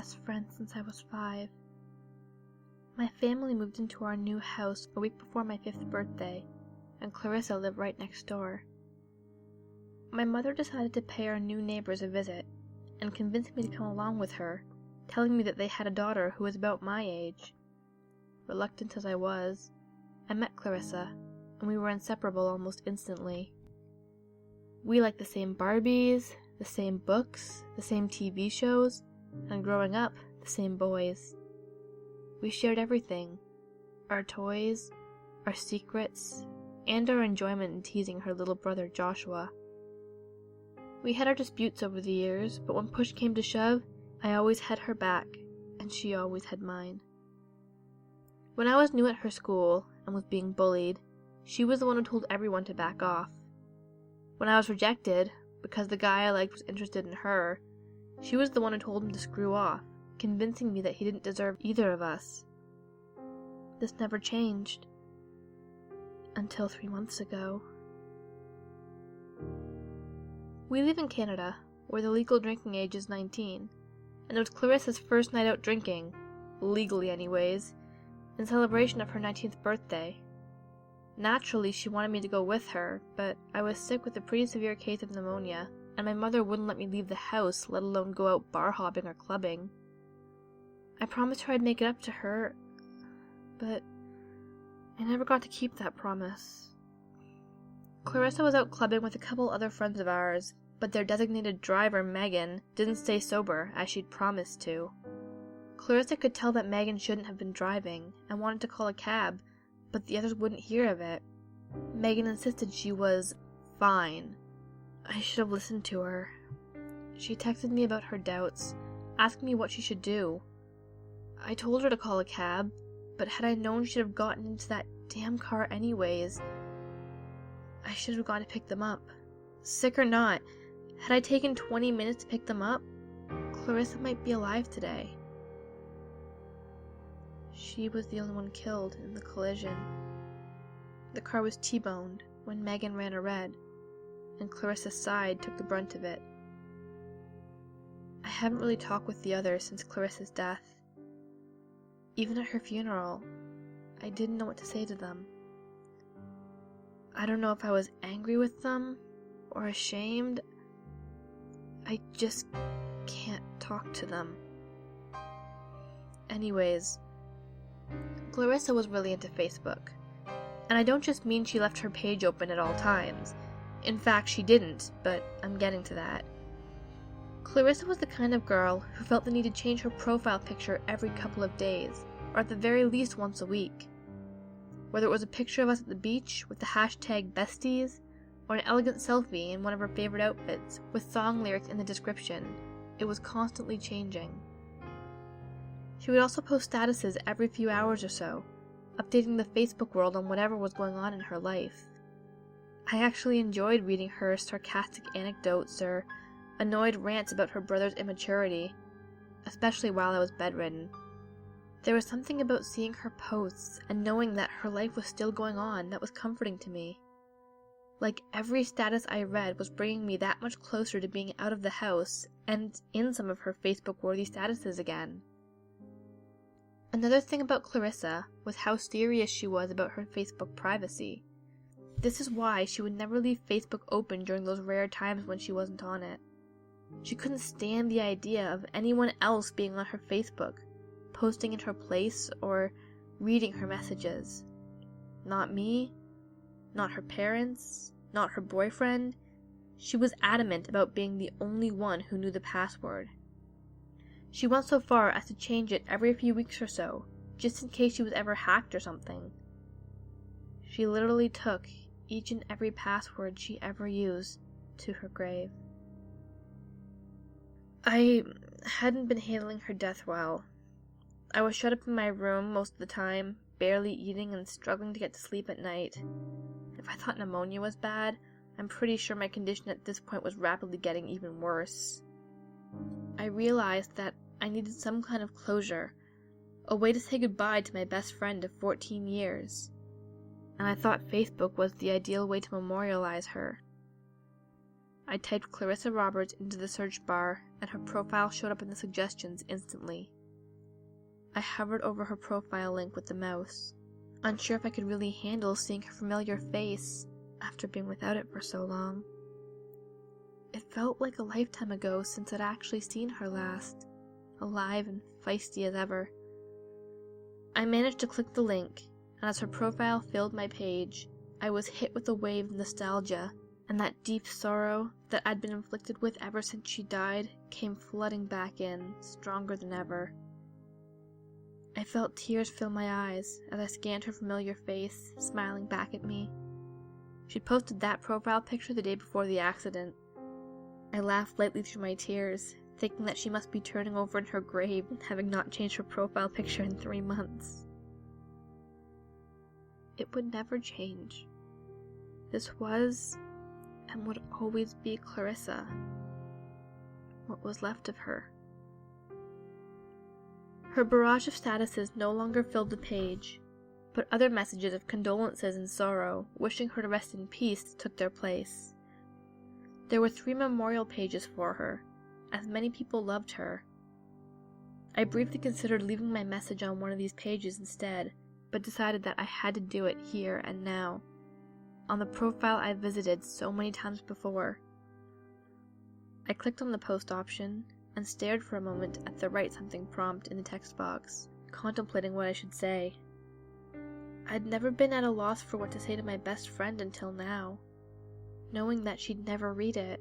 best friend since I was 5. My family moved into our new house a week before my 5th birthday, and Clarissa lived right next door. My mother decided to pay our new neighbors a visit, and convinced me to come along with her, telling me that they had a daughter who was about my age. Reluctant as I was, I met Clarissa, and we were inseparable almost instantly. We liked the same Barbies, the same books, the same TV shows, and growing up, the same boys. We shared everything, our toys, our secrets, and our enjoyment in teasing her little brother Joshua. We had our disputes over the years, but when push came to shove, I always had her back, and she always had mine. When I was new at her school and was being bullied, she was the one who told everyone to back off. When I was rejected, because the guy I liked was interested in her, she was the one who told him to screw off, convincing me that he didn't deserve either of us. This never changed. Until 3 months ago. We live in Canada, where the legal drinking age is 19, and it was Clarissa's first night out drinking, legally anyways, in celebration of her 19th birthday. Naturally, she wanted me to go with her, but I was sick with a pretty severe case of pneumonia, and my mother wouldn't let me leave the house, let alone go out bar hopping or clubbing. I promised her I'd make it up to her, but I never got to keep that promise. Clarissa was out clubbing with a couple other friends of ours, but their designated driver, Megan, didn't stay sober, as she'd promised to. Clarissa could tell that Megan shouldn't have been driving, and wanted to call a cab, but the others wouldn't hear of it. Megan insisted she was fine. I should have listened to her. She texted me about her doubts, asking me what she should do. I told her to call a cab, but had I known she'd have gotten into that damn car anyways, I should have gone to pick them up. Sick or not, had I taken 20 minutes to pick them up, Clarissa might be alive today. She was the only one killed in the collision. The car was T-boned when Megan ran a red, and Clarissa's side took the brunt of it. I haven't really talked with the others since Clarissa's death. Even at her funeral, I didn't know what to say to them. I don't know if I was angry with them or ashamed. I just can't talk to them. Anyways, Clarissa was really into Facebook. And I don't just mean she left her page open at all times. In fact, she didn't, but I'm getting to that. Clarissa was the kind of girl who felt the need to change her profile picture every couple of days, or at the very least once a week. Whether it was a picture of us at the beach with the hashtag besties, or an elegant selfie in one of her favorite outfits with song lyrics in the description, it was constantly changing. She would also post statuses every few hours or so, updating the Facebook world on whatever was going on in her life. I actually enjoyed reading her sarcastic anecdotes or annoyed rants about her brother's immaturity, especially while I was bedridden. There was something about seeing her posts and knowing that her life was still going on that was comforting to me. Like every status I read was bringing me that much closer to being out of the house and in some of her Facebook-worthy statuses again. Another thing about Clarissa was how serious she was about her Facebook privacy. This is why she would never leave Facebook open during those rare times when she wasn't on it. She couldn't stand the idea of anyone else being on her Facebook, posting in her place, or reading her messages. Not me, not her parents, not her boyfriend. She was adamant about being the only one who knew the password. She went so far as to change it every few weeks or so, just in case she was ever hacked or something. She literally took each and every password she ever used to her grave. I hadn't been handling her death well. I was shut up in my room most of the time, barely eating and struggling to get to sleep at night. If I thought pneumonia was bad, I'm pretty sure my condition at this point was rapidly getting even worse. I realized that I needed some kind of closure, a way to say goodbye to my best friend of 14 years, and I thought Facebook was the ideal way to memorialize her. I typed Clarissa Roberts into the search bar, and her profile showed up in the suggestions instantly. I hovered over her profile link with the mouse, unsure if I could really handle seeing her familiar face after being without it for so long. It felt like a lifetime ago since I'd actually seen her last, alive and feisty as ever. I managed to click the link, and as her profile filled my page, I was hit with a wave of nostalgia, and that deep sorrow that I'd been inflicted with ever since she died came flooding back in, stronger than ever. I felt tears fill my eyes as I scanned her familiar face, smiling back at me. She'd posted that profile picture the day before the accident. I laughed lightly through my tears, thinking that she must be turning over in her grave, having not changed her profile picture in 3 months. It would never change. This was, and would always be, Clarissa. What was left of her. Her barrage of statuses no longer filled the page, but other messages of condolences and sorrow, wishing her to rest in peace, took their place. There were 3 memorial pages for her, as many people loved her. I briefly considered leaving my message on one of these pages instead, but decided that I had to do it here and now, on the profile I visited so many times before. I clicked on the post option, and stared for a moment at the write something prompt in the text box, contemplating what I should say. I'd never been at a loss for what to say to my best friend until now, knowing that she'd never read it.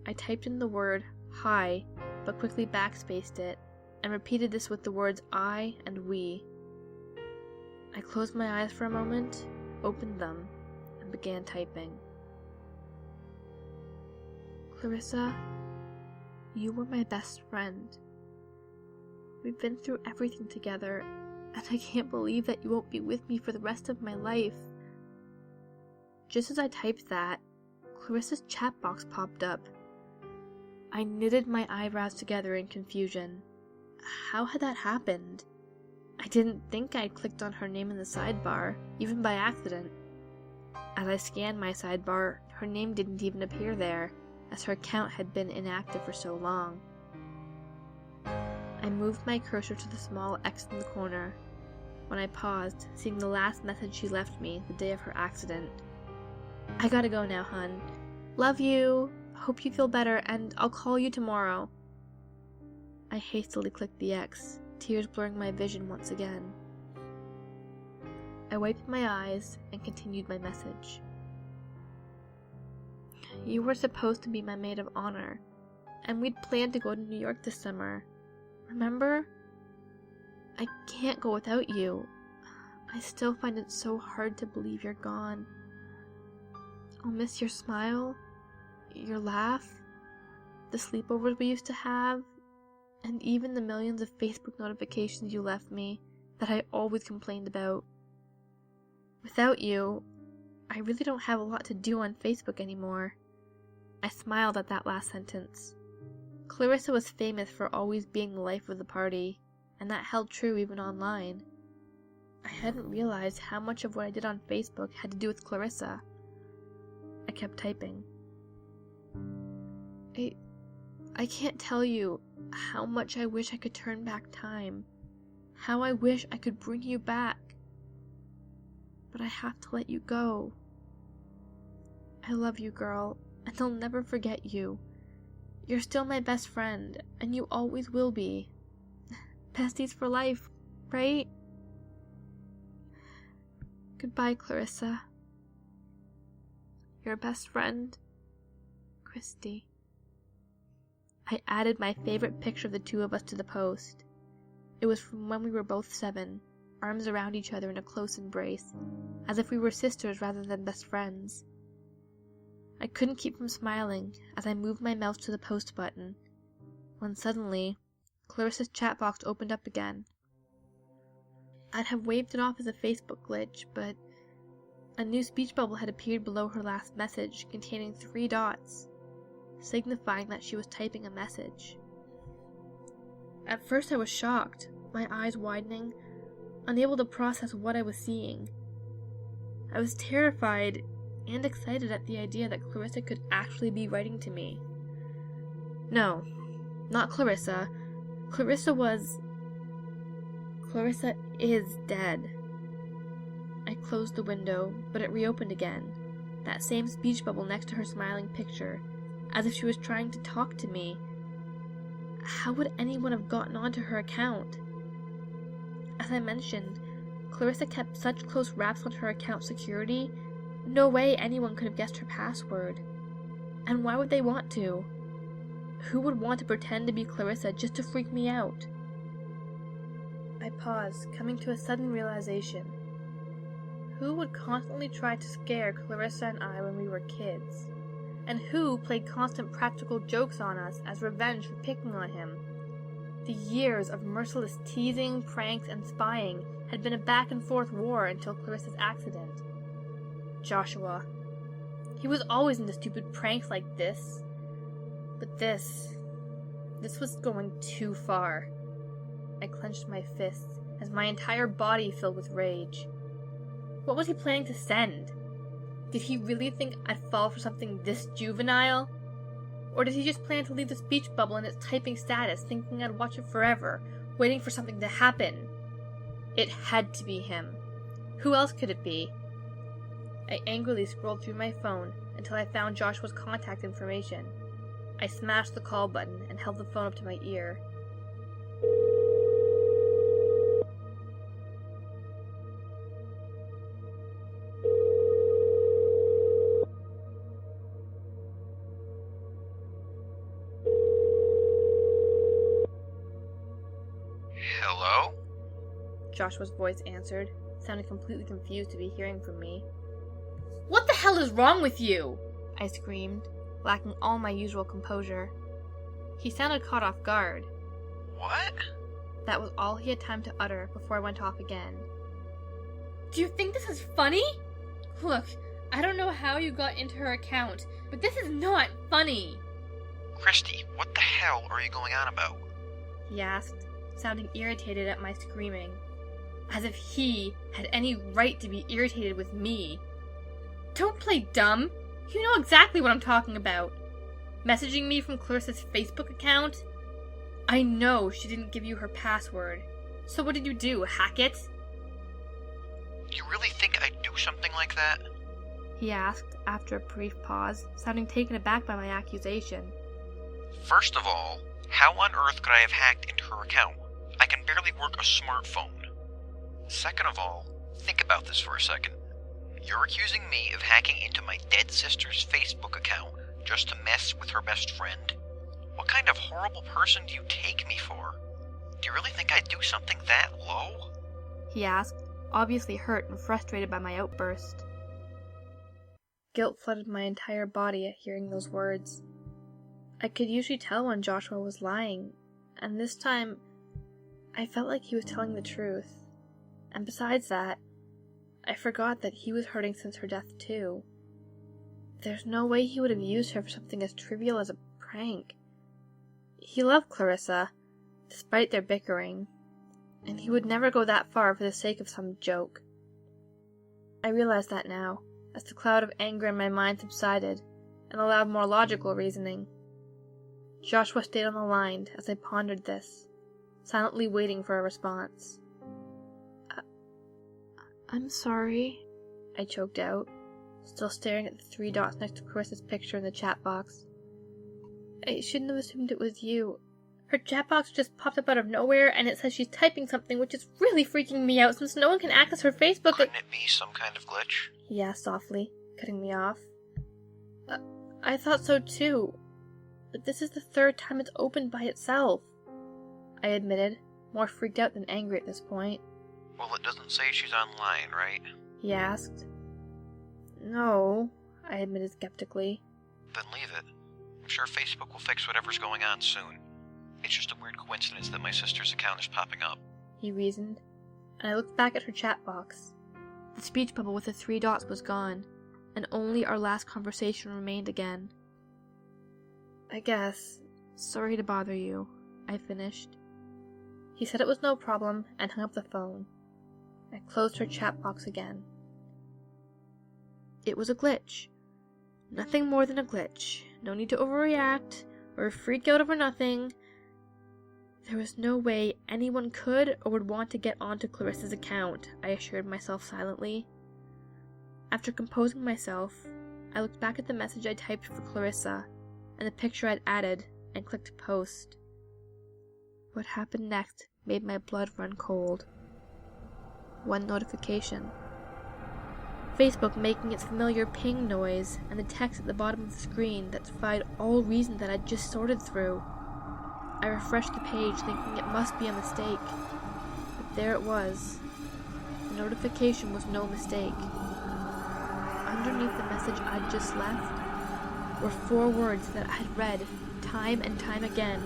I typed in the word hi, but quickly backspaced it, and repeated this with the words I and we. I closed my eyes for a moment, opened them, and began typing. Clarissa, you were my best friend. We've been through everything together, and I can't believe that you won't be with me for the rest of my life. Just as I typed that, Clarissa's chat box popped up. I knitted my eyebrows together in confusion. How had that happened? I didn't think I'd clicked on her name in the sidebar, even by accident. As I scanned my sidebar, her name didn't even appear there, as her account had been inactive for so long. I moved my cursor to the small X in the corner, when I paused, seeing the last message she left me the day of her accident. I gotta go now, hun. Love you. Hope you feel better, and I'll call you tomorrow. I hastily clicked the X, tears blurring my vision once again. I wiped my eyes and continued my message. You were supposed to be my maid of honor, and we'd planned to go to New York this summer. Remember? I can't go without you. I still find it so hard to believe you're gone. I'll miss your smile, your laugh, the sleepovers we used to have, and even the millions of Facebook notifications you left me that I always complained about. Without you, I really don't have a lot to do on Facebook anymore. I smiled at that last sentence. Clarissa was famous for always being the life of the party, and that held true even online. I hadn't realized how much of what I did on Facebook had to do with Clarissa. I kept typing. I can't tell you how much I wish I could turn back time. How I wish I could bring you back. But I have to let you go. I love you, girl, and I'll never forget you. You're still my best friend, and you always will be. Besties for life, right? Goodbye, Clarissa. Your best friend, Christy. I added my favorite picture of the two of us to the post. It was from when we were both 7, arms around each other in a close embrace, as if we were sisters rather than best friends. I couldn't keep from smiling as I moved my mouse to the post button, when suddenly, Clarissa's chat box opened up again. I'd have waved it off as a Facebook glitch, but a new speech bubble had appeared below her last message containing 3 dots, signifying that she was typing a message. At first I was shocked, my eyes widening, unable to process what I was seeing. I was terrified, and excited at the idea that Clarissa could actually be writing to me. No, not Clarissa. Clarissa is dead. I closed the window, but it reopened again. That same speech bubble next to her smiling picture, as if she was trying to talk to me. How would anyone have gotten onto her account? As I mentioned, Clarissa kept such close wraps on her account security, no way anyone could have guessed her password. And why would they want to? Who would want to pretend to be Clarissa just to freak me out? I paused, coming to a sudden realization. Who would constantly try to scare Clarissa and I when we were kids? And who played constant practical jokes on us as revenge for picking on him? The years of merciless teasing, pranks, and spying had been a back-and-forth war until Clarissa's accident. Joshua. He was always into stupid pranks like this. But this was going too far. I clenched my fists as my entire body filled with rage. What was he planning to send? Did he really think I'd fall for something this juvenile? Or did he just plan to leave the speech bubble in its typing status, thinking I'd watch it forever, waiting for something to happen? It had to be him. Who else could it be? I angrily scrolled through my phone until I found Joshua's contact information. I smashed the call button and held the phone up to my ear. Hello? Joshua's voice answered, sounding completely confused to be hearing from me. What the hell is wrong with you? I screamed, lacking all my usual composure. He sounded caught off guard. What? That was all he had time to utter before I went off again. Do you think this is funny? Look, I don't know how you got into her account, but this is not funny. Christy, what the hell are you going on about? He asked, sounding irritated at my screaming. As if he had any right to be irritated with me. Don't play dumb. You know exactly what I'm talking about. Messaging me from Clarissa's Facebook account? I know she didn't give you her password. So what did you do, hack it? You really think I'd do something like that? He asked after a brief pause, sounding taken aback by my accusation. First of all, how on earth could I have hacked into her account? I can barely work a smartphone. Second of all, think about this for a second. You're accusing me of hacking into my dead sister's Facebook account just to mess with her best friend? What kind of horrible person do you take me for? Do you really think I'd do something that low? He asked, obviously hurt and frustrated by my outburst. Guilt flooded my entire body at hearing those words. I could usually tell when Joshua was lying, and this time, I felt like he was telling the truth. And besides that, I forgot that he was hurting since her death too. There's no way he would have used her for something as trivial as a prank. He loved Clarissa, despite their bickering, and he would never go that far for the sake of some joke. I realized that now, as the cloud of anger in my mind subsided and allowed more logical reasoning. Joshua stayed on the line as I pondered this, silently waiting for a response. I'm sorry, I choked out, still staring at the 3 dots next to Clarissa's picture in the chat box. I shouldn't have assumed it was you. Her chat box just popped up out of nowhere, and it says she's typing something, which is really freaking me out since no one can access her Facebook. Couldn't it be some kind of glitch? He asked softly, cutting me off. I thought so too, but this is the 3rd time it's opened by itself, I admitted, more freaked out than angry at this point. Well, it doesn't say she's online, right? He asked. No, I admitted skeptically. Then leave it. I'm sure Facebook will fix whatever's going on soon. It's just a weird coincidence that my sister's account is popping up. He reasoned, and I looked back at her chat box. The speech bubble with the 3 dots was gone, and only our last conversation remained again. I guess. Sorry to bother you, I finished. He said it was no problem and hung up the phone. I closed her chat box again. It was a glitch. Nothing more than a glitch. No need to overreact or freak out over nothing. There was no way anyone could or would want to get onto Clarissa's account, I assured myself silently. After composing myself, I looked back at the message I typed for Clarissa and the picture I'd added and clicked post. What happened next made my blood run cold. One notification. Facebook making its familiar ping noise, and the text at the bottom of the screen that defied all reason that I'd just sorted through. I refreshed the page thinking it must be a mistake, but there it was. The notification was no mistake. Underneath the message I'd just left were 4 words that I'd read time and time again,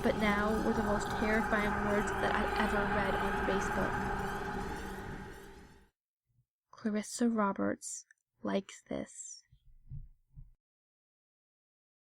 but now were the most terrifying words that I'd ever read on Facebook. Clarissa Roberts likes this.